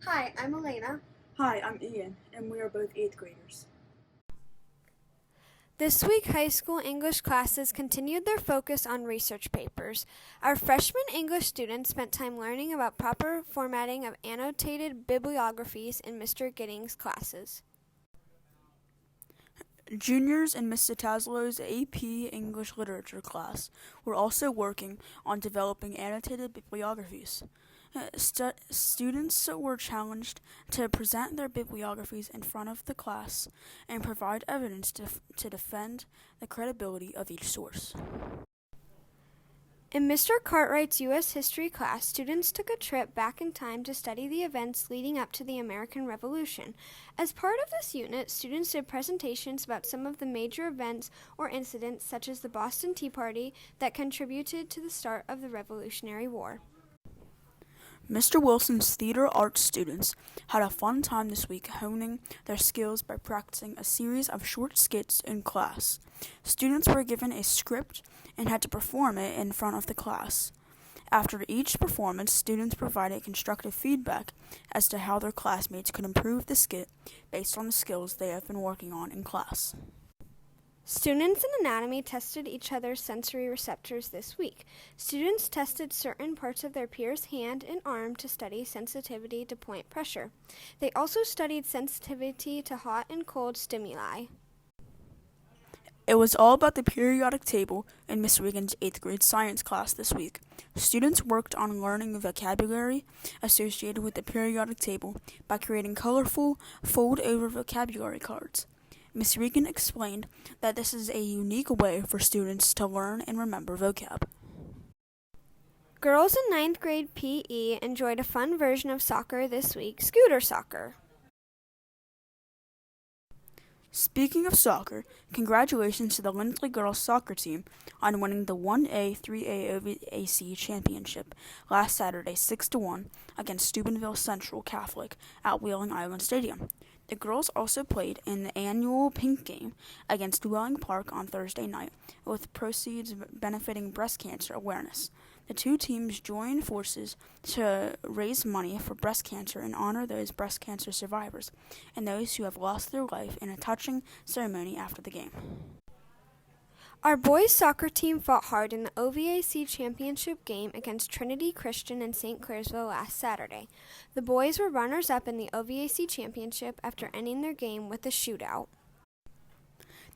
Hi, I'm Elena. Hi, I'm Ian, and we are both 8th graders. This week, high school English classes continued their focus on research papers. Our freshman English students spent time learning about proper formatting of annotated bibliographies in Mr. Gidding's classes. Juniors in Mr. Taslow's AP English Literature class were also working on developing annotated bibliographies. Students were challenged to present their bibliographies in front of the class and provide evidence to defend the credibility of each source. In Mr. Cartwright's U.S. history class, students took a trip back in time to study the events leading up to the American Revolution. As part of this unit, students did presentations about some of the major events or incidents, such as the Boston Tea Party, that contributed to the start of the Revolutionary War. Mr. Wilson's theater arts students had a fun time this week honing their skills by practicing a series of short skits in class. Students were given a script and had to perform it in front of the class. After each performance, students provided constructive feedback as to how their classmates could improve the skit based on the skills they have been working on in class. Students in anatomy tested each other's sensory receptors this week. Students tested certain parts of their peer's hand and arm to study sensitivity to point pressure. They also studied sensitivity to hot and cold stimuli. It was all about the periodic table in Miss Regan's 8th grade science class this week. Students worked on learning vocabulary associated with the periodic table by creating colorful, fold-over vocabulary cards. Miss Regan explained that this is a unique way for students to learn and remember vocab. Girls in 9th grade PE enjoyed a fun version of soccer this week, scooter soccer. Speaking of soccer, congratulations to the Lindsley girls soccer team on winning the 1A 3A OVAC championship last Saturday 6-1 against Steubenville Central Catholic at Wheeling Island Stadium. The girls also played in the annual Pink Game against Dwelling Park on Thursday night, with proceeds benefiting breast cancer awareness. The two teams joined forces to raise money for breast cancer and honor those breast cancer survivors and those who have lost their life in a touching ceremony after the game. Our boys soccer team fought hard in the OVAC championship game against Trinity Christian in St. Clairsville last Saturday. The boys were runners-up in the OVAC championship after ending their game with a shootout.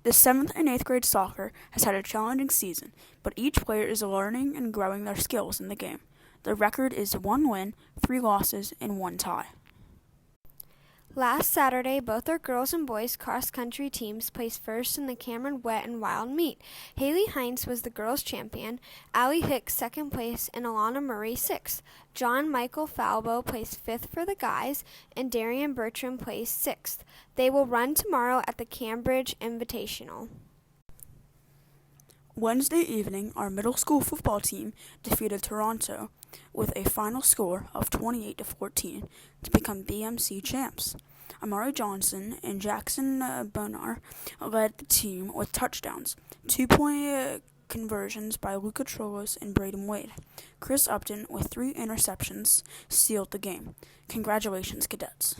The 7th and 8th grade soccer has had a challenging season, but each player is learning and growing their skills in the game. The record is 1 win, 3 losses, and 1 tie. Last Saturday, both our girls and boys cross-country teams placed first in the Cameron Wet and Wild meet. Haley Heinz was the girls' champion, Allie Hicks second place, and Alana Murray sixth. John Michael Falbo placed fifth for the guys, and Darian Bertram placed sixth. They will run tomorrow at the Cambridge Invitational. Wednesday evening, our middle school football team defeated Toronto with a final score of 28-14 to become BMC champs. Amari Johnson and Jackson Bonar led the team with touchdowns, 2-point conversions by Luca Trolos and Braden Wade. Chris Upton, with 3 interceptions, sealed the game. Congratulations, cadets.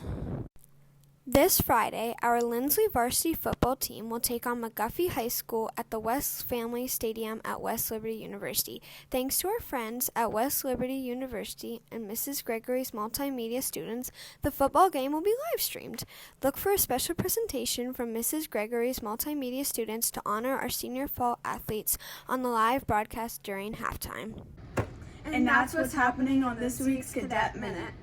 This Friday, our Lindsley varsity football team will take on McGuffey High School at the West Family Stadium at West Liberty University. Thanks to our friends at West Liberty University and Mrs. Gregory's multimedia students, the football game will be live streamed. Look for a special presentation from Mrs. Gregory's multimedia students to honor our senior fall athletes on the live broadcast during halftime. And that's what's happening on this week's Cadet Minute.